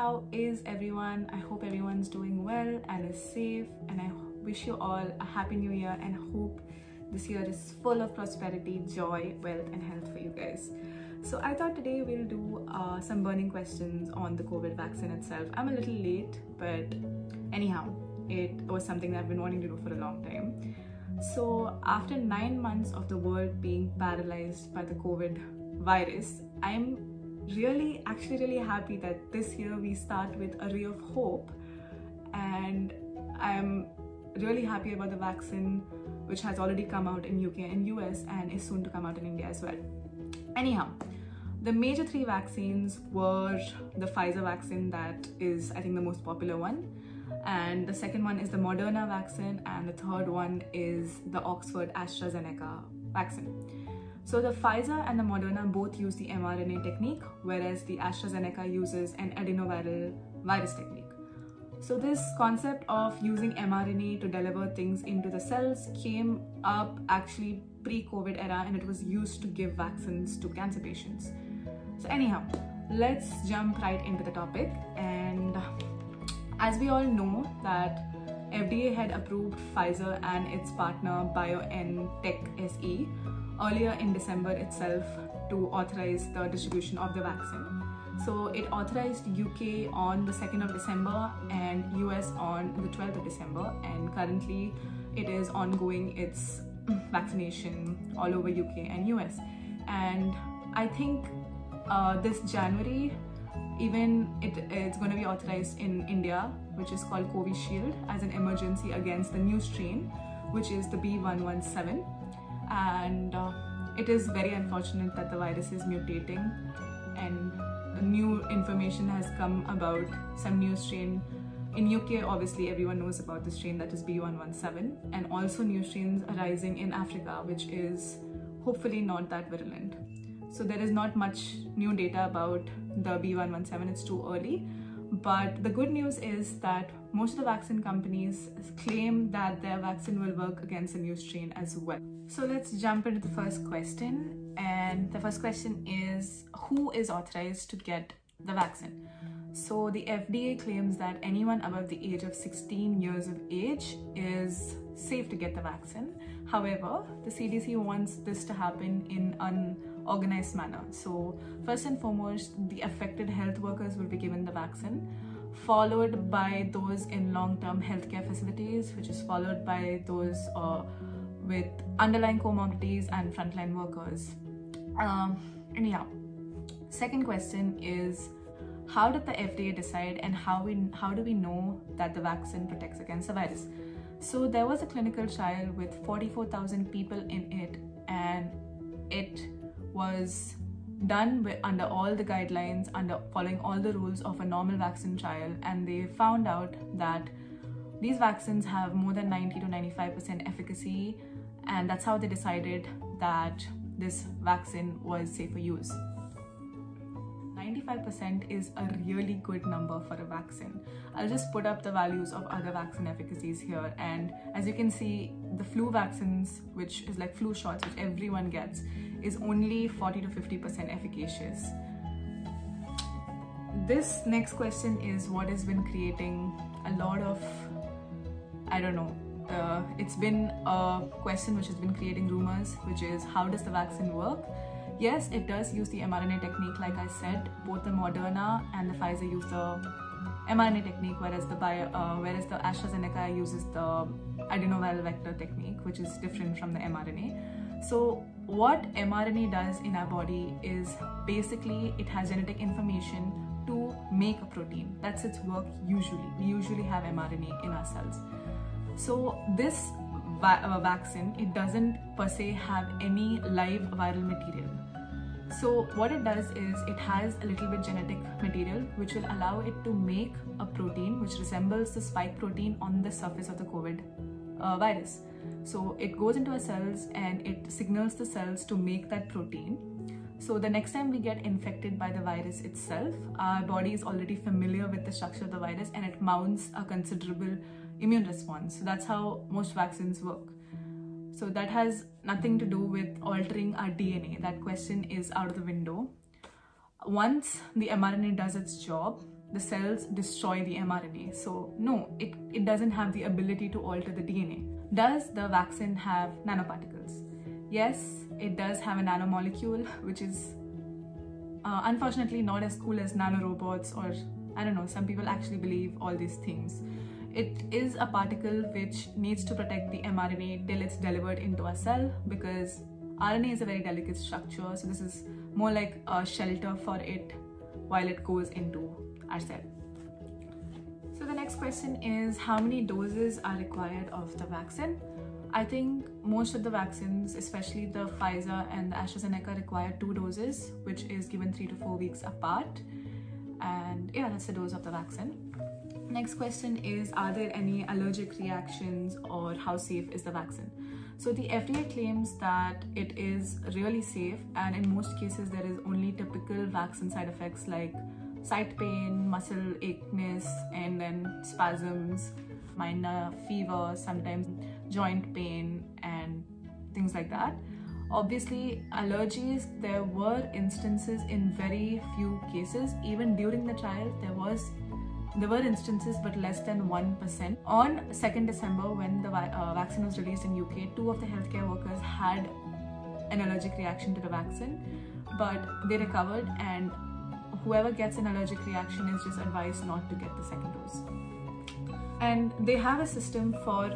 how is everyone? I hope everyone's doing well and is safe, and I wish you all a happy new year and hope this year is full of prosperity, joy, wealth and health for you guys. So I thought today we'll do some burning questions on the COVID vaccine itself. I'm a little late, but anyhow, it was something that I've been wanting to do for a long time. So after 9 months of the world being paralyzed by the COVID virus, I'm actually really happy that this year we start with a ray of hope, and I'm really happy about the vaccine which has already come out in UK and US and is soon to come out in India as well. Anyhow, the major 3 vaccines were the Pfizer vaccine, that is I think the most popular one, and the second one is the Moderna vaccine, and the third one is the Oxford AstraZeneca vaccine. So the Pfizer and the Moderna both use the mRNA technique, whereas the AstraZeneca uses an adenoviral virus technique. So this concept of using mRNA to deliver things into the cells came up actually pre-COVID era, and it was used to give vaccines to cancer patients. So anyhow, let's jump right into the topic. And as we all know that FDA had approved Pfizer and its partner BioNTech SE earlier in December itself to authorize the distribution of the vaccine. So it authorized UK on the 2nd of December and US on the 12th of December, and currently it is ongoing its vaccination all over UK and US. And I think this January even it's going to be authorized in India, which is called Covishield, as an emergency against the new strain, which is the B.1.1.7. And it is very unfortunate that the virus is mutating, and new information has come about some new strain in UK. Obviously everyone knows about the strain that is B.1.1.7, and also new strains arising in Africa, which is hopefully not that virulent. So there is not much new data about the B.1.1.7, it's too early. But the good news is that most of the vaccine companies claim that their vaccine will work against the new strain as well. So let's jump into the first question. And the first question is, who is authorized to get the vaccine? So the FDA claims that anyone above the age of 16 years of age is safe to get the vaccine. However, the CDC wants this to happen in an organized manner. So first and foremost, the affected health workers will be given the vaccine, followed by those in long-term healthcare facilities, which is followed by those with underlying comorbidities and frontline workers. Anyhow, second question is, how did the FDA decide, and how do we know that the vaccine protects against the virus? So there was a clinical trial with 44,000 people in it, and it was done under all the guidelines, following all the rules of a normal vaccine trial, and they found out that these vaccines have more than 90 to 95% efficacy, and that's how they decided that this vaccine was safe for use. 95% is a really good number for a vaccine. I'll just put up the values of other vaccine efficacies here, and as you can see, the flu vaccines, which is like flu shots, which everyone gets, is only 40 to 50% efficacious. This next question is what has been creating a lot of, I don't know, it's been a question which has been creating rumors, which is, how does the vaccine work? Yes, it does use the mRNA technique. Like I said, both the Moderna and the Pfizer use the mRNA technique, whereas the AstraZeneca uses the adenoviral vector technique, which is different from the mRNA. So what mRNA does in our body is basically it has genetic information to make a protein. That's its work usually. We usually have mRNA in our cells. So this vaccine, it doesn't per se have any live viral material. So what it does is it has a little bit genetic material which will allow it to make a protein which resembles the spike protein on the surface of the COVID virus. So it goes into our cells and it signals the cells to make that protein. So the next time we get infected by the virus itself, our body is already familiar with the structure of the virus and it mounts a considerable immune response. So that's how most vaccines work. So that has nothing to do with altering our DNA. That question is out of the window. Once the mRNA does its job, the cells destroy the mRNA. So no, it doesn't have the ability to alter the DNA. Does the vaccine have nanoparticles? Yes, it does have a nanomolecule, which is unfortunately not as cool as nanorobots, or I don't know, some people actually believe all these things. It is a particle which needs to protect the mRNA till it's delivered into a cell, because RNA is a very delicate structure, so this is more like a shelter for it while it goes into our cell. So the next question is, how many doses are required of the vaccine? I think most of the vaccines, especially the Pfizer and the AstraZeneca, require 2 doses, which is given 3 to 4 weeks apart. And yeah, that's the dose of the vaccine. Next question is, are there any allergic reactions, or how safe is the vaccine? So the FDA claims that it is really safe, and in most cases there is only typical vaccine side effects like side pain, muscle acheness, and then spasms, minor fever, sometimes joint pain and things like that. Obviously, allergies, there were instances in very few cases. Even during the trial, there were instances, but less than 1%. On 2nd December, when the vaccine was released in UK, 2 of the healthcare workers had an allergic reaction to the vaccine, but they recovered, and whoever gets an allergic reaction is just advised not to get the second dose. And they have a system for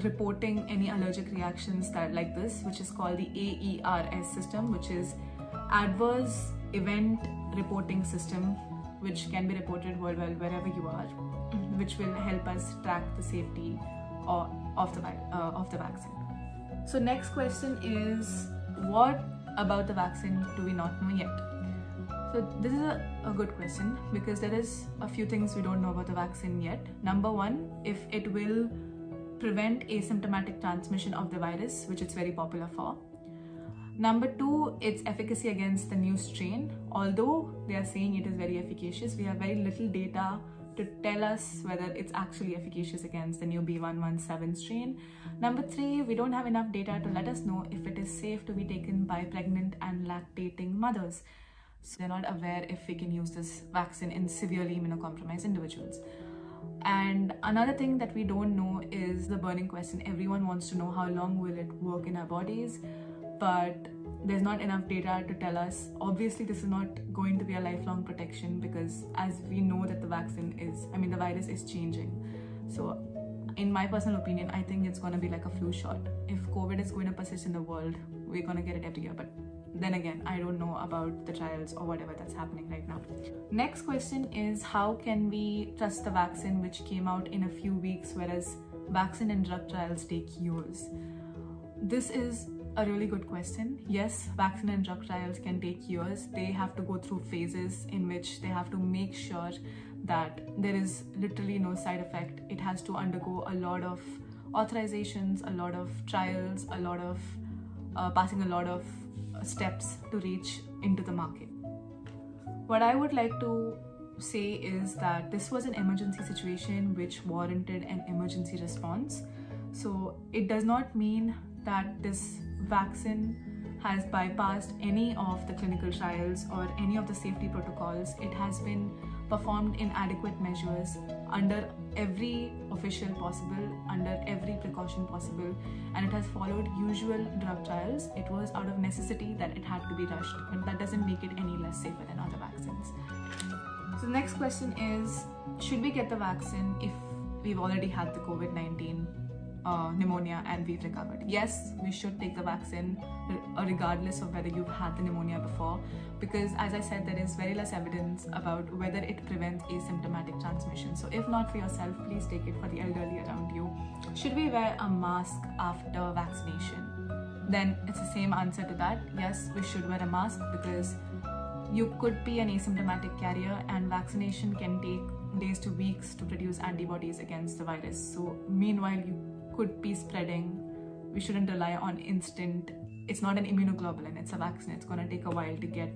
reporting any allergic reactions like this, which is called the AERS system, which is Adverse Event Reporting System, which can be reported worldwide wherever you are, which will help us track the safety of the vaccine. So next question is, what about the vaccine do we not know yet? So this is a good question, because there is a few things we don't know about the vaccine yet. Number 1, if it will prevent asymptomatic transmission of the virus, which it's very popular for. Number 2, its efficacy against the new strain. Although they are saying it is very efficacious, we have very little data to tell us whether it's actually efficacious against the new B117 strain. Number 3, we don't have enough data to let us know if it is safe to be taken by pregnant and lactating mothers. So they're not aware if we can use this vaccine in severely immunocompromised individuals. And another thing that we don't know is the burning question. Everyone wants to know how long will it work in our bodies, but there's not enough data to tell us. Obviously, this is not going to be a lifelong protection, because as we know that the virus is changing. So in my personal opinion, I think it's going to be like a flu shot. If COVID is going to persist in the world, we're going to get it every year. But then again, I don't know about the trials or whatever that's happening right now. Next question is, how can we trust the vaccine which came out in a few weeks, whereas vaccine and drug trials take years? This is a really good question. Yes, vaccine and drug trials can take years. They have to go through phases in which they have to make sure that there is literally no side effect. It has to undergo a lot of authorizations, a lot of trials, a lot of passing a lot of steps to reach into the market. What I would like to say is that this was an emergency situation which warranted an emergency response. So it does not mean that this vaccine has bypassed any of the clinical trials or any of the safety protocols. It has been performed in adequate measures under every official possible, under every precaution possible, and it has followed usual drug trials. It was out of necessity that it had to be rushed, but that doesn't make it any less safer than other vaccines. So the next question is, should we get the vaccine if we've already had the COVID-19 pneumonia and we've recovered? Yes, we should take the vaccine regardless of whether you've had the pneumonia before, because as I said, there is very less evidence about whether it prevents asymptomatic transmission. So if not for yourself, please take it for the elderly around you. Should we wear a mask after vaccination? Then it's the same answer to that. Yes, we should wear a mask, because you could be an asymptomatic carrier and vaccination can take days to weeks to produce antibodies against the virus. So meanwhile, you could be spreading. We shouldn't rely on instant. It's not an immunoglobulin, it's a vaccine. It's going to take a while to get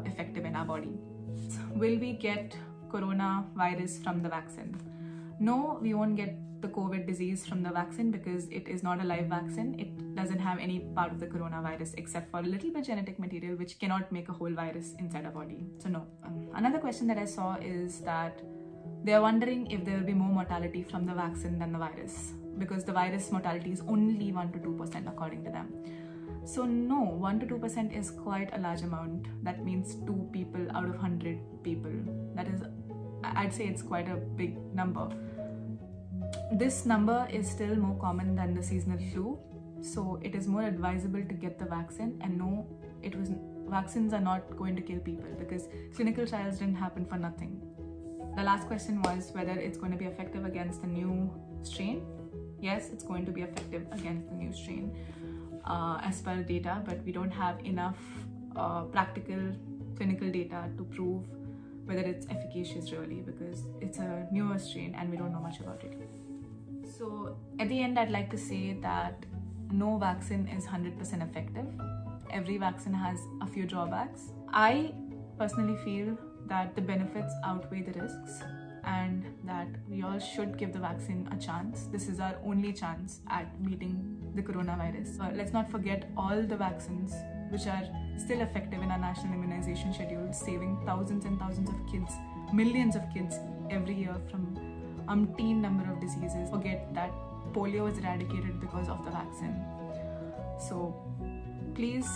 effective in our body. So will we get coronavirus from the vaccine? No, we won't get the COVID disease from the vaccine because it is not a live vaccine. It doesn't have any part of the coronavirus except for a little bit genetic material which cannot make a whole virus inside our body. So no. Another question that I saw is that they are wondering if there will be more mortality from the vaccine than the virus, because the virus mortality is only 1 to 2% according to them. So no, 1 to 2% is quite a large amount. That means 2 people out of 100 people. That is, I'd say it's quite a big number. This number is still more common than the seasonal flu, so it is more advisable to get the vaccine. And no, vaccines are not going to kill people because clinical trials didn't happen for nothing. The last question was whether it's going to be effective against the new strain. Yes, it's going to be effective against the new strain as per data, but we don't have enough practical clinical data to prove whether it's efficacious really, because it's a newer strain and we don't know much about it. So at the end, I'd like to say that no vaccine is 100% effective. Every vaccine has a few drawbacks. I personally feel that the benefits outweigh the risks and that we all should give the vaccine a chance. This is our only chance at beating the coronavirus. Let's not forget all the vaccines which are still effective in our national immunization schedule, saving thousands and thousands of kids, millions of kids every year from umpteen number of diseases. Forget that polio was eradicated because of the vaccine. So please,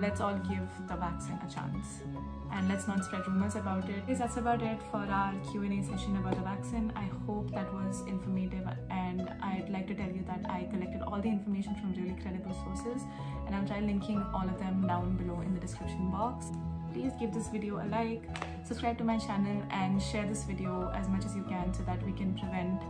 let's all give the vaccine a chance and let's not spread rumors about it. Yes, that's about it for our Q&A session about the vaccine. I hope that was informative, and I'd like to tell you that I collected all the information from really credible sources and I'll try linking all of them down below in the description box. Please give this video a like, subscribe to my channel and share this video as much as you can so that we can prevent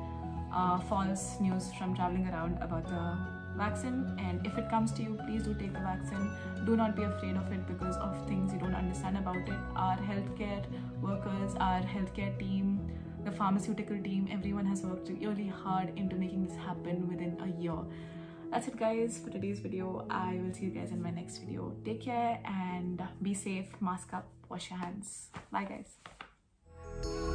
false news from traveling around about the vaccine. And if it comes to you, please do take the vaccine. Do not be afraid of it because of things you don't understand about it. Our healthcare workers, our healthcare team, the pharmaceutical team, everyone has worked really hard into making this happen within a year. That's it guys for today's video. I will see you guys in my next video. Take care and be safe, mask up, wash your hands. Bye guys.